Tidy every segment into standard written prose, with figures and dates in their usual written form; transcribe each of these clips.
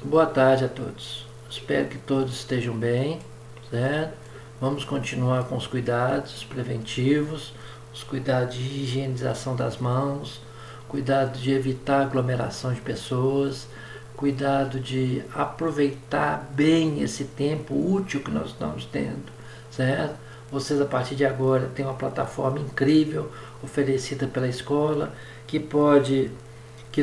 Boa tarde a todos. Espero que todos estejam bem, certo? Vamos continuar com os cuidados preventivos, os cuidados de higienização das mãos, cuidado de evitar aglomeração de pessoas, cuidado de aproveitar bem esse tempo útil que nós estamos tendo, certo? Vocês a partir de agora têm uma plataforma incrível oferecida pela escola que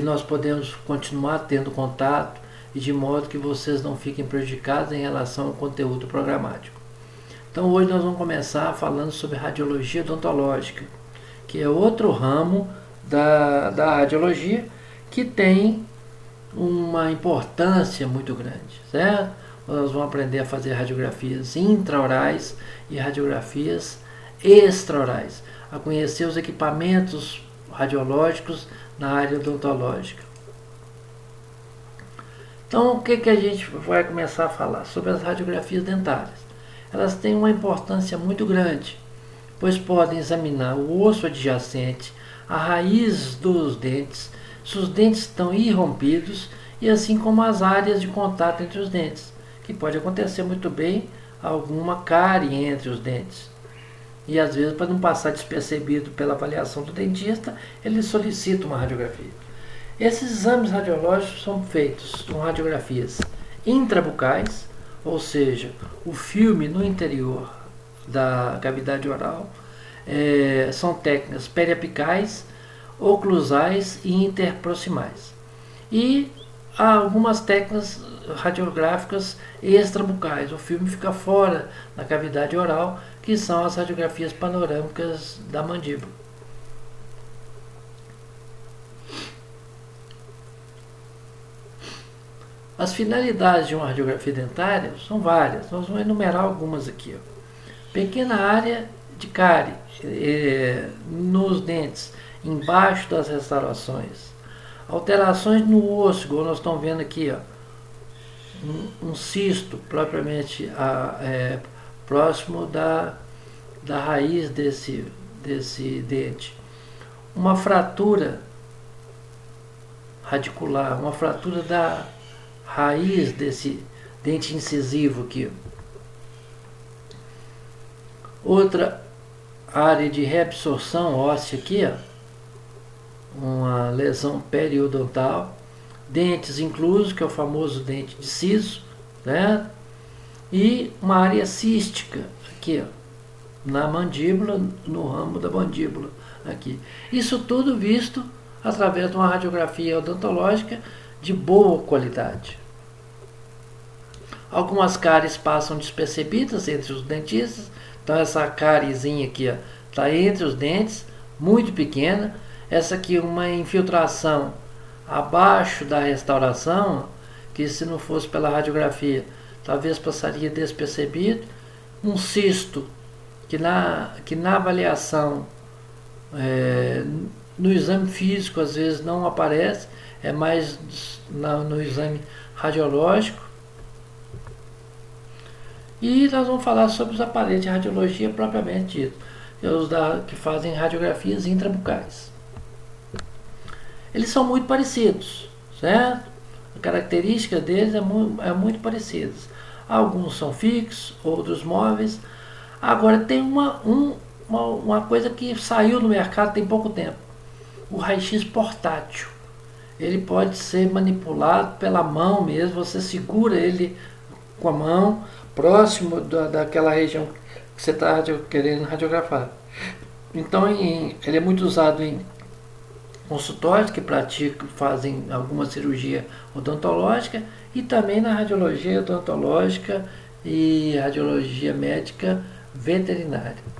nós podemos continuar tendo contato e de modo que vocês não fiquem prejudicados em relação ao conteúdo programático. Então hoje nós vamos começar falando sobre radiologia odontológica, que é outro ramo da radiologia que tem uma importância muito grande, certo? Nós vamos aprender a fazer radiografias intraorais e radiografias extraorais, a conhecer os equipamentos radiológicos na área odontológica. Então, o que a gente vai começar a falar? Sobre as radiografias dentárias. Elas têm uma importância muito grande, pois podem examinar o osso adjacente, a raiz dos dentes, se os dentes estão irrompidos, e assim como as áreas de contato entre os dentes, que pode acontecer muito bem alguma cárie entre os dentes. E às vezes, para não passar despercebido pela avaliação do dentista, ele solicita uma radiografia. Esses exames radiológicos são feitos com radiografias intrabucais, ou seja, o filme no interior da cavidade oral. São técnicas periapicais, oclusais e interproximais. E há algumas técnicas radiográficas extrabucais. O filme fica fora da cavidade oral, que são as radiografias panorâmicas da mandíbula. As finalidades de uma radiografia dentária são várias. Nós vamos enumerar algumas aqui. Pequena área de cárie nos dentes, embaixo das restaurações. Alterações no osso, igual nós estamos vendo aqui, um cisto propriamente próximo da raiz desse dente. Uma fratura radicular, uma fratura da raiz desse dente incisivo aqui. Outra área de reabsorção óssea aqui, uma lesão periodontal, dentes inclusos, que é o famoso dente de siso, né? E uma área cística aqui, na mandíbula, no ramo da mandíbula aqui. Isso tudo visto através de uma radiografia odontológica de boa qualidade. Algumas cáries passam despercebidas entre os dentistas. Então essa cáriezinha aqui está entre os dentes, muito pequena. Essa aqui uma infiltração abaixo da restauração, que se não fosse pela radiografia, talvez passaria despercebido. Um cisto, que na avaliação, no exame físico às vezes não aparece, é mais no exame radiológico. E nós vamos falar sobre os aparelhos de radiologia propriamente dito, que fazem radiografias intrabucais. Eles são muito parecidos, certo? A característica deles é muito parecidas. Alguns são fixos, outros móveis. Agora tem uma coisa que saiu no mercado tem pouco tempo. O raio-x portátil. Ele pode ser manipulado pela mão mesmo, você segura ele com a mão, próximo daquela região que você está querendo radiografar. Então ele é muito usado em consultórios que fazem alguma cirurgia odontológica e também na radiologia odontológica e radiologia médica veterinária.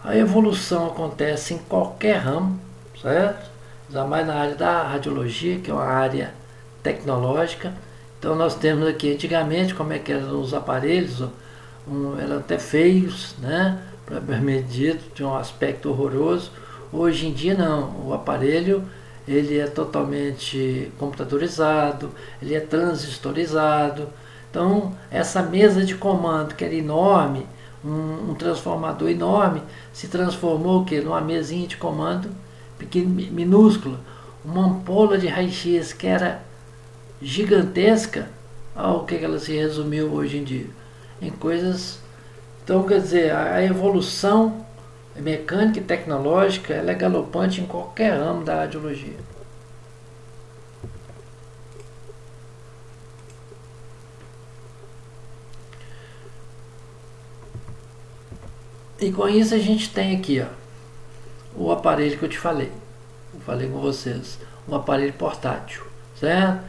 A evolução acontece em qualquer ramo, certo? Ainda mais na área da radiologia, que é uma área tecnológica. Então nós temos aqui antigamente como é que eram os aparelhos, eram até feios, né? Propriamente dito, tinha um aspecto horroroso. Hoje em dia não, o aparelho ele é totalmente computadorizado, ele é transistorizado, Então, essa mesa de comando, que era enorme, um transformador enorme, se transformou o quê? Numa mesinha de comando pequena, minúscula. Uma ampola de raio-x que era gigantesca, ao que ela se resumiu hoje em dia? Em coisas... Então, quer dizer, a evolução mecânica e tecnológica ela é galopante em qualquer ramo da radiologia. E com isso a gente tem aqui, ó, o aparelho que eu te falei. Eu falei com vocês. Um aparelho portátil, certo?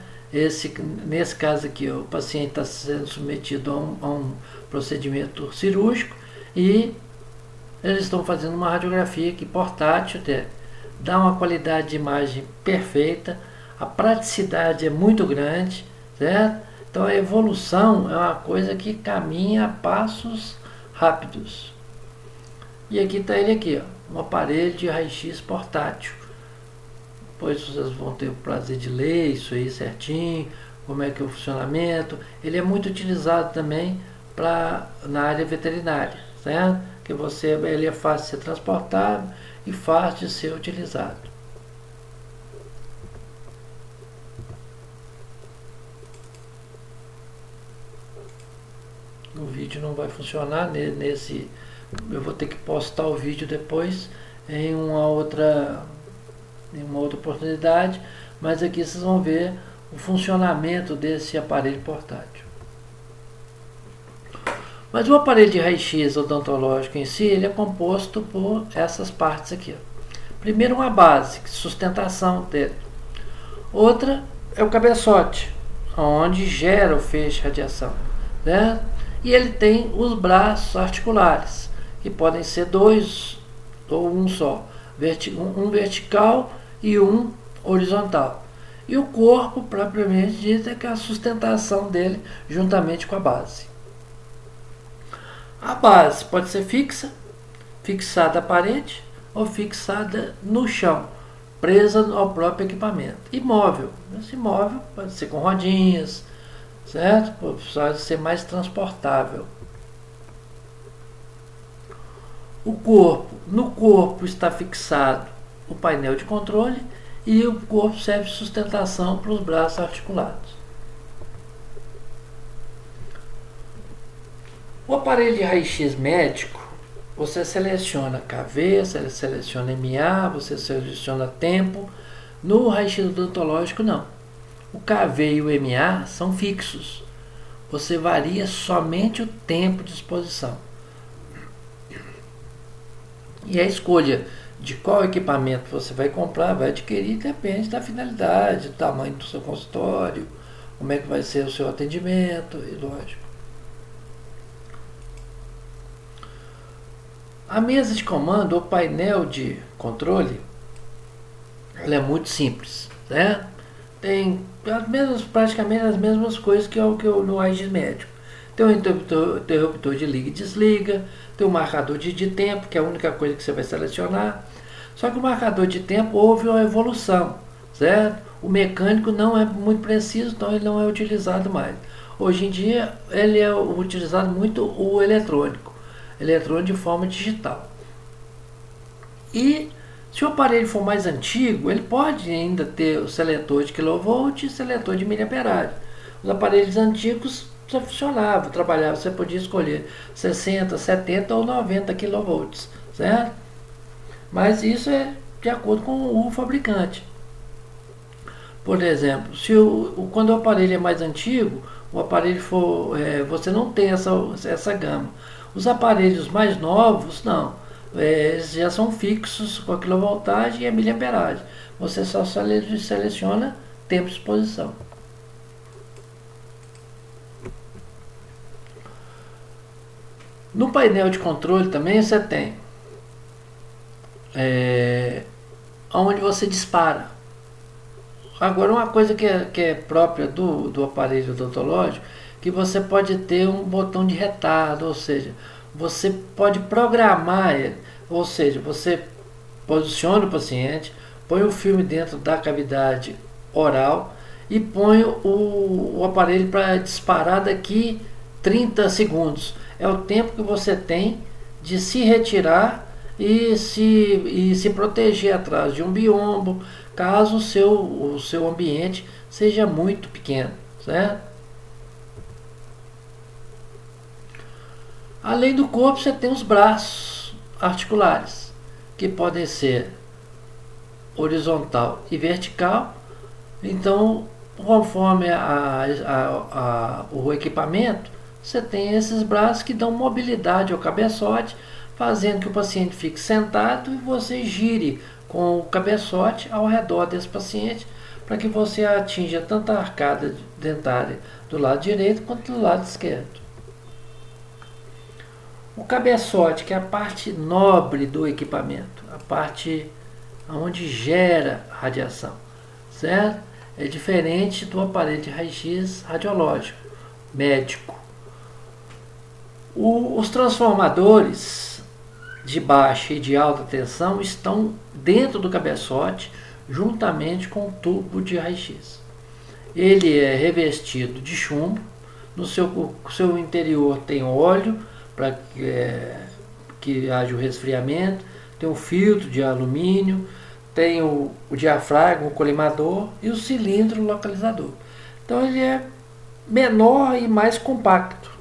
Nesse caso aqui, ó, o paciente está sendo submetido a um procedimento cirúrgico e eles estão fazendo uma radiografia aqui portátil, dá uma qualidade de imagem perfeita, a praticidade é muito grande, certo? Então a evolução é uma coisa que caminha a passos rápidos. E aqui está ele aqui, ó, um aparelho de raio-x portátil. Depois vocês vão ter o prazer de ler isso aí certinho, como é que é o funcionamento. Ele é muito utilizado também na área veterinária, certo? Que ele é fácil de ser transportado e fácil de ser utilizado. O vídeo não vai funcionar nesse... Eu vou ter que postar o vídeo depois em uma outra oportunidade, mas aqui vocês vão ver o funcionamento desse aparelho portátil. Mas o aparelho de raio-x odontológico em si, ele é composto por essas partes aqui, ó. Primeiro, uma base, sustentação dele. Outra é o cabeçote, onde gera o feixe de radiação, certo? E ele tem os braços articulares, que podem ser dois ou um só, um vertical e um horizontal. E o corpo, propriamente dito, é que é a sustentação dele juntamente com a base. A base pode ser fixada à parede ou fixada no chão, presa ao próprio equipamento. E móvel. Esse móvel pode ser com rodinhas, certo? Pode ser mais transportável. No corpo está fixado o painel de controle e o corpo serve de sustentação para os braços articulados. O aparelho de raio-x médico, você seleciona KV, você seleciona MA, você seleciona tempo. No raio-x odontológico, não. O KV e o MA são fixos. Você varia somente o tempo de exposição. E a escolha de qual equipamento você vai comprar, vai adquirir, depende da finalidade, do tamanho do seu consultório, como é que vai ser o seu atendimento, e lógico. A mesa de comando, ou painel de controle, ela é muito simples, né? Tem praticamente as mesmas coisas que no raio-x médico. Tem um interruptor de liga e desliga, tem um marcador de tempo, que é a única coisa que você vai selecionar. Só que o marcador de tempo houve uma evolução, certo? O mecânico não é muito preciso, então ele não é utilizado mais. Hoje em dia, ele é utilizado muito o eletrônico de forma digital. E se o aparelho for mais antigo, ele pode ainda ter o seletor de kV e seletor de miliamperagem. Os aparelhos antigos já funcionava, trabalhava, você podia escolher 60, 70 ou 90 kV, certo? Mas isso é de acordo com o fabricante. Por exemplo, quando o aparelho é mais antigo, o aparelho você não tem essa gama. Os aparelhos mais novos, não. Eles já são fixos com a quilovoltagem e a miliamperagem. Você só seleciona tempo de exposição. No painel de controle também você tem onde você dispara. Agora, uma coisa que é própria do aparelho odontológico, que você pode ter um botão de retardo, ou seja, você pode programar ele, ou seja, você posiciona o paciente, põe o filme dentro da cavidade oral e ponho o aparelho para disparar daqui 30 segundos. É o tempo que você tem de se retirar e se proteger atrás de um biombo, caso o seu ambiente seja muito pequeno, certo? Além do corpo, você tem os braços articulares, que podem ser horizontal e vertical. Então, conforme o equipamento, você tem esses braços que dão mobilidade ao cabeçote, fazendo que o paciente fique sentado e você gire com o cabeçote ao redor desse paciente, para que você atinja tanto a arcada dentária do lado direito quanto do lado esquerdo. O cabeçote, que é a parte nobre do equipamento, a parte onde gera radiação, certo? É diferente do aparelho de raio-x radiológico, médico. Os transformadores de baixa e de alta tensão estão dentro do cabeçote, juntamente com o tubo de raio-x. Ele é revestido de chumbo, no seu interior tem óleo, para que haja o resfriamento, tem um filtro de alumínio, tem o diafragma, o colimador e o cilindro localizador. Então ele é menor e mais compacto.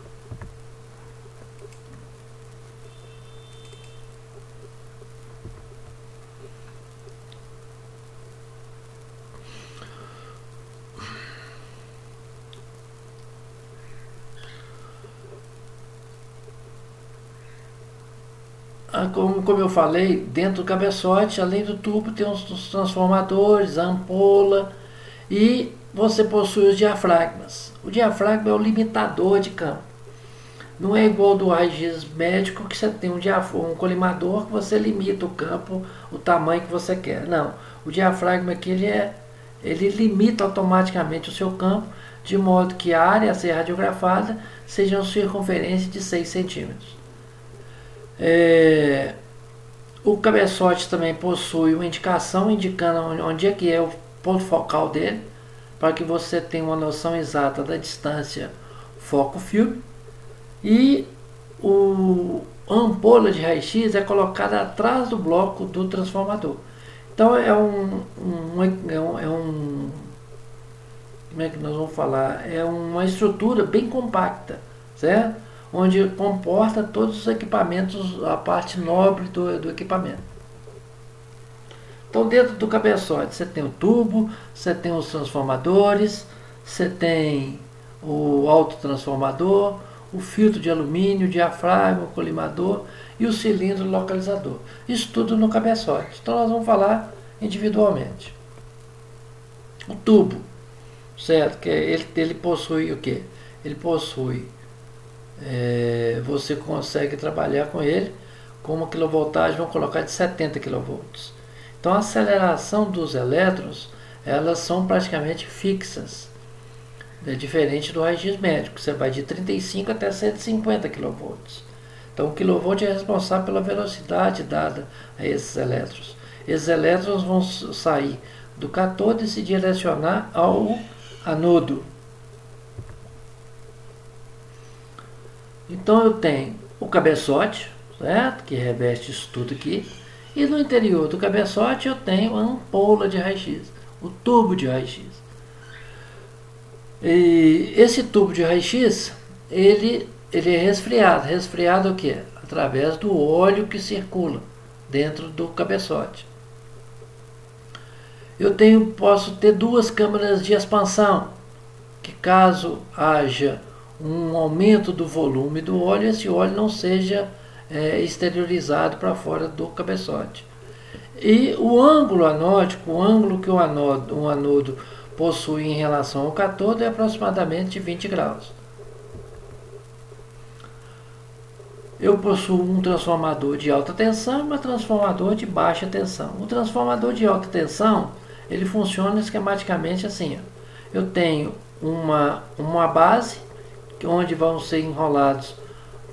Como eu falei, dentro do cabeçote, além do tubo, tem os transformadores, a ampola, e você possui os diafragmas. O diafragma é o limitador de campo. Não é igual do raio-x médico, que você tem um colimador que você limita o campo, o tamanho que você quer. Não, o diafragma aqui ele limita automaticamente o seu campo, de modo que a área a ser radiografada seja uma circunferência de 6 centímetros. O cabeçote também possui uma indicação indicando onde é que é o ponto focal dele, para que você tenha uma noção exata da distância foco-filme. E a ampola de raio-x é colocada atrás do bloco do transformador. Então como é que nós vamos falar? É uma estrutura bem compacta, certo? Onde comporta todos os equipamentos, a parte nobre do equipamento. Então, dentro do cabeçote, você tem o tubo, você tem os transformadores, você tem o autotransformador, o filtro de alumínio, o diafragma, o colimador e o cilindro localizador. Isso tudo no cabeçote. Então, nós vamos falar individualmente. O tubo, certo? Que ele possui o quê? Ele possui você consegue trabalhar com ele com uma quilovoltagem, vamos colocar de 70 kV. Então a aceleração dos elétrons, elas são praticamente fixas, diferente do raio-x médico, você vai de 35 até 150 kV. Então o kV é responsável pela velocidade dada a esses elétrons. Esses elétrons vão sair do cátodo e se direcionar ao anodo. Então eu tenho o cabeçote, certo? Que reveste isso tudo aqui. E no interior do cabeçote eu tenho a ampola de raio-x, o tubo de raio-x. E esse tubo de raio-x, ele é resfriado. Resfriado o quê? Através do óleo que circula dentro do cabeçote. Posso ter duas câmaras de expansão, que caso haja um aumento do volume do óleo, esse óleo não seja exteriorizado para fora do cabeçote. E o ângulo anódico, o ângulo que um anodo possui em relação ao cátodo é aproximadamente 20 graus. Eu possuo um transformador de alta tensão e um transformador de baixa tensão. O transformador de alta tensão, ele funciona esquematicamente assim. Eu tenho uma base, onde vão ser enrolados,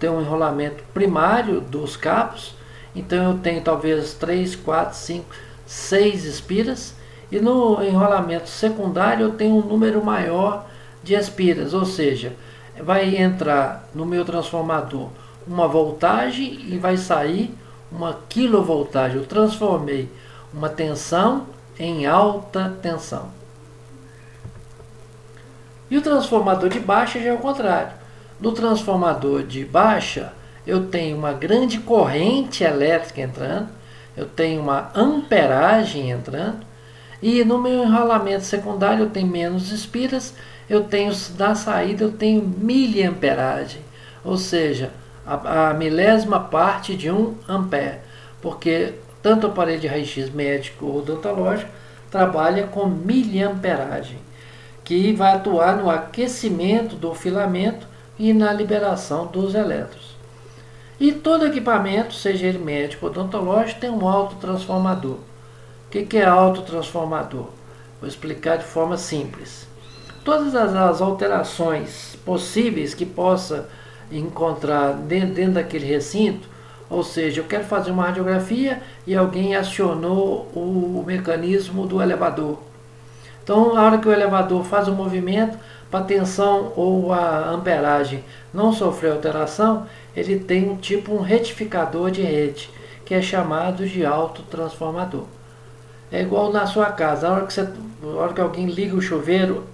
tem um enrolamento primário dos cabos, então eu tenho talvez 3, 4, 5, 6 espiras, E no enrolamento secundário eu tenho um número maior de espiras, ou seja, vai entrar no meu transformador uma voltagem e vai sair uma quilovoltagem. Eu transformei uma tensão em alta tensão. E o transformador de baixa já é o contrário. No transformador de baixa, eu tenho uma grande corrente elétrica entrando, eu tenho uma amperagem entrando, e no meu enrolamento secundário eu tenho menos espiras, eu tenho na saída eu tenho miliamperagem, ou seja, a milésima parte de 1 ampere, porque tanto o aparelho de raio-x médico ou odontológico trabalha com miliamperagem, que vai atuar no aquecimento do filamento e na liberação dos elétrons. E todo equipamento, seja ele médico ou odontológico, tem um autotransformador. O que é autotransformador? Vou explicar de forma simples. Todas as alterações possíveis que possa encontrar dentro daquele recinto, ou seja, eu quero fazer uma radiografia e alguém acionou o mecanismo do elevador. Então, na hora que o elevador faz o movimento, para a tensão ou a amperagem não sofrer alteração, ele tem um retificador de rede, que é chamado de autotransformador. É igual na sua casa, na hora que alguém liga o chuveiro,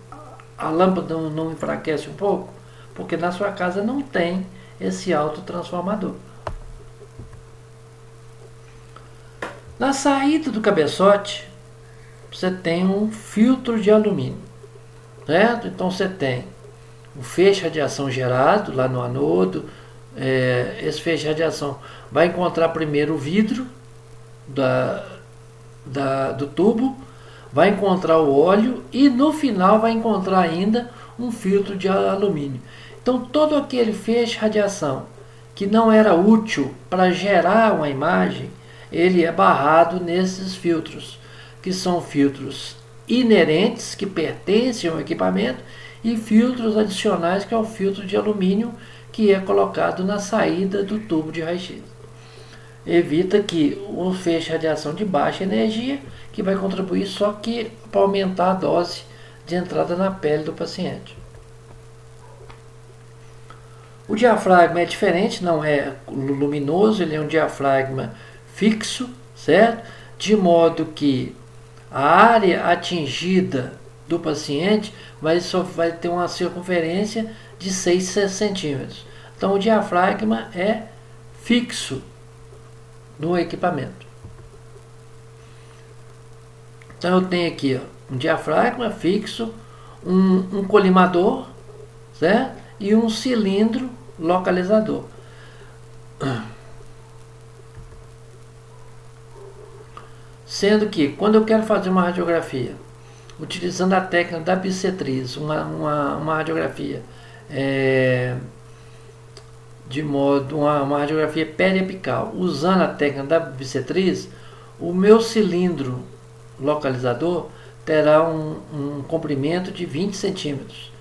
a lâmpada não enfraquece um pouco? Porque na sua casa não tem esse autotransformador. Na saída do cabeçote, você tem um filtro de alumínio, certo? Então você tem o feixe de radiação gerado lá no anodo. Esse feixe de radiação vai encontrar primeiro o vidro do tubo, vai encontrar o óleo e no final vai encontrar ainda um filtro de alumínio. Então todo aquele feixe de radiação que não era útil para gerar uma imagem, ele é barrado nesses filtros, que são filtros inerentes, que pertencem ao equipamento, e filtros adicionais, que é o filtro de alumínio, que é colocado na saída do tubo de raio-x. Evita que o feixe de radiação de baixa energia, que vai contribuir só que para aumentar a dose de entrada na pele do paciente. O diafragma é diferente, não é luminoso, ele é um diafragma fixo, certo? De modo que a área atingida do paciente vai ter uma circunferência de 6 centímetros. Então o diafragma é fixo no equipamento. Então eu tenho aqui um diafragma fixo, um colimador, certo? E um cilindro localizador. Sendo que, quando eu quero fazer uma radiografia, utilizando a técnica da bissetriz, uma radiografia uma radiografia periapical, usando a técnica da bissetriz, o meu cilindro localizador terá um comprimento de 20 centímetros,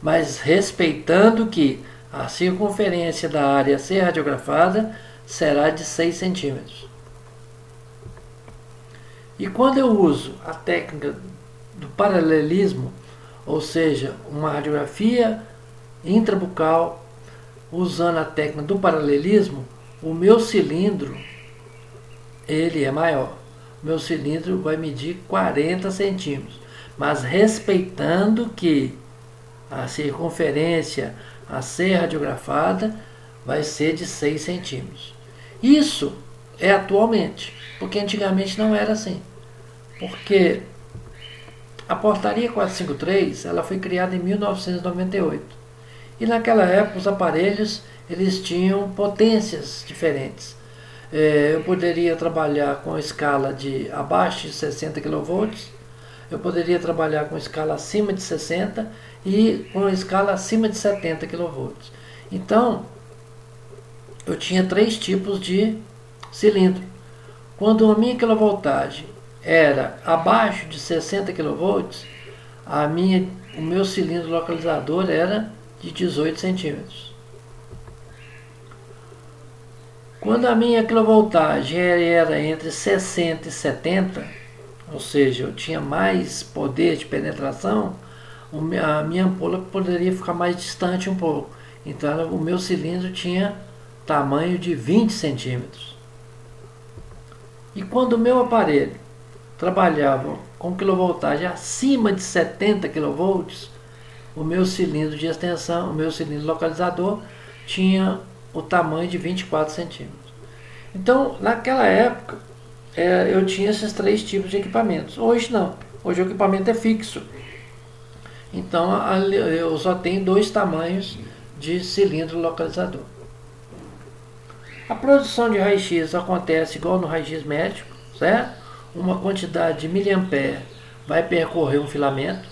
mas respeitando que a circunferência da área a ser radiografada será de 6 centímetros. E quando eu uso a técnica do paralelismo, ou seja, uma radiografia intrabucal, usando a técnica do paralelismo, o meu cilindro ele é maior. O meu cilindro vai medir 40 centímetros, mas respeitando que a circunferência a ser radiografada vai ser de 6 centímetros. Isso é atualmente, porque antigamente não era assim. Porque a portaria 453 ela foi criada em 1998. E naquela época os aparelhos eles tinham potências diferentes. Eu poderia trabalhar com escala de abaixo de 60 kV, eu poderia trabalhar com escala acima de 60 e com escala acima de 70 kV. Então, eu tinha 3 tipos de cilindro. Quando a minha quilovoltagem era abaixo de 60 kV, o meu cilindro localizador era de 18 centímetros. Quando a minha quilovoltagem era entre 60 e 70, ou seja, eu tinha mais poder de penetração, a minha ampola poderia ficar mais distante um pouco. Então o meu cilindro tinha tamanho de 20 centímetros. E quando o meu aparelho trabalhava com quilovoltagem acima de 70 kV, o meu cilindro de extensão, o meu cilindro localizador, tinha o tamanho de 24 centímetros. Então, naquela época, eu tinha esses 3 tipos de equipamentos. Hoje não. Hoje o equipamento é fixo. Então, eu só tenho 2 tamanhos de cilindro localizador. A produção de raio-x acontece igual no raio-x médico, certo? Uma quantidade de miliampere vai percorrer um filamento.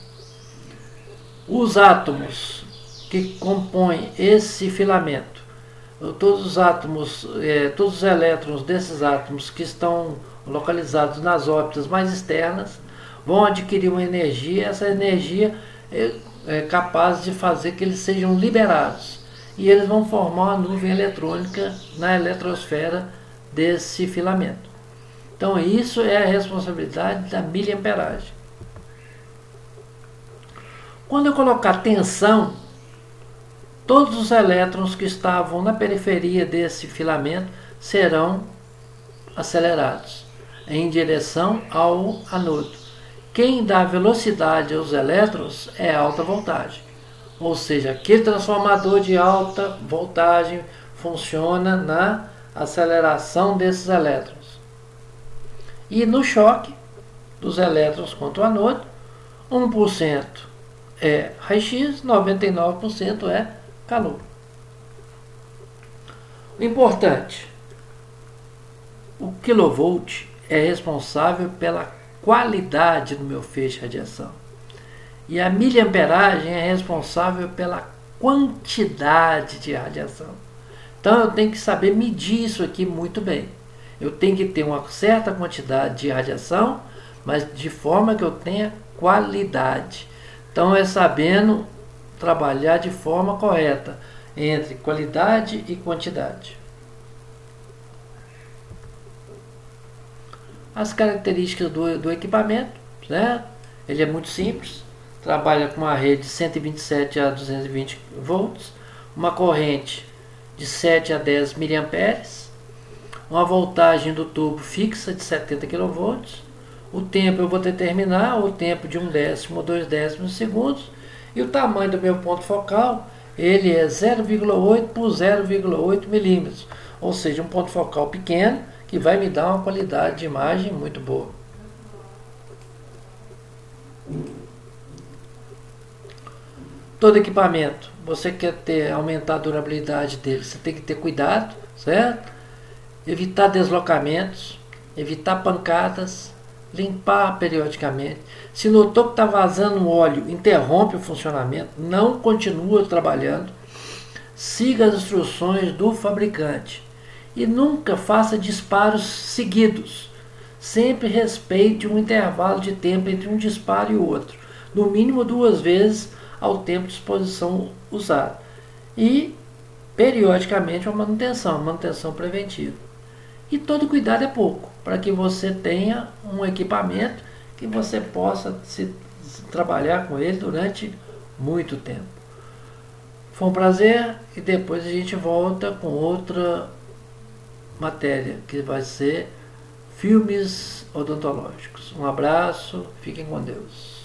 Os átomos que compõem esse filamento, todos os átomos, todos os elétrons desses átomos que estão localizados nas órbitas mais externas, vão adquirir uma energia. Essa energia é capaz de fazer que eles sejam liberados. E eles vão formar uma nuvem eletrônica na eletrosfera desse filamento. Então isso é a responsabilidade da miliamperagem. Quando eu colocar tensão, todos os elétrons que estavam na periferia desse filamento serão acelerados em direção ao anodo. Quem dá velocidade aos elétrons é a alta voltagem. Ou seja, aquele transformador de alta voltagem funciona na aceleração desses elétrons. E no choque dos elétrons contra o anodo, 1% é raio-x, 99% é calor. O importante, o quilovolt é responsável pela qualidade do meu feixe de radiação. E a miliamperagem é responsável pela quantidade de radiação. Então eu tenho que saber medir isso aqui muito bem. Eu tenho que ter uma certa quantidade de radiação, mas de forma que eu tenha qualidade. Então é sabendo trabalhar de forma correta entre qualidade e quantidade. As características do equipamento, certo? Ele é muito simples. Trabalha com uma rede de 127 a 220 volts, uma corrente de 7 a 10 miliamperes, uma voltagem do tubo fixa de 70 kV. O tempo eu vou determinar o tempo de 1/10 ou 2/10 segundos, e o tamanho do meu ponto focal, ele é 0,8 por 0,8 milímetros, ou seja, um ponto focal pequeno que vai me dar uma qualidade de imagem muito boa. Todo equipamento, você quer aumentar a durabilidade dele, você tem que ter cuidado, certo? Evitar deslocamentos, evitar pancadas, limpar periodicamente. Se notou que está vazando óleo, interrompe o funcionamento, não continua trabalhando. Siga as instruções do fabricante e nunca faça disparos seguidos. Sempre respeite um intervalo de tempo entre um disparo e o outro, no mínimo 2 vezes ao tempo de exposição usado. E periodicamente uma manutenção preventiva. E todo cuidado é pouco, para que você tenha um equipamento que você possa trabalhar com ele durante muito tempo. Foi um prazer, e depois a gente volta com outra matéria, que vai ser filmes odontológicos. Um abraço, fiquem com Deus.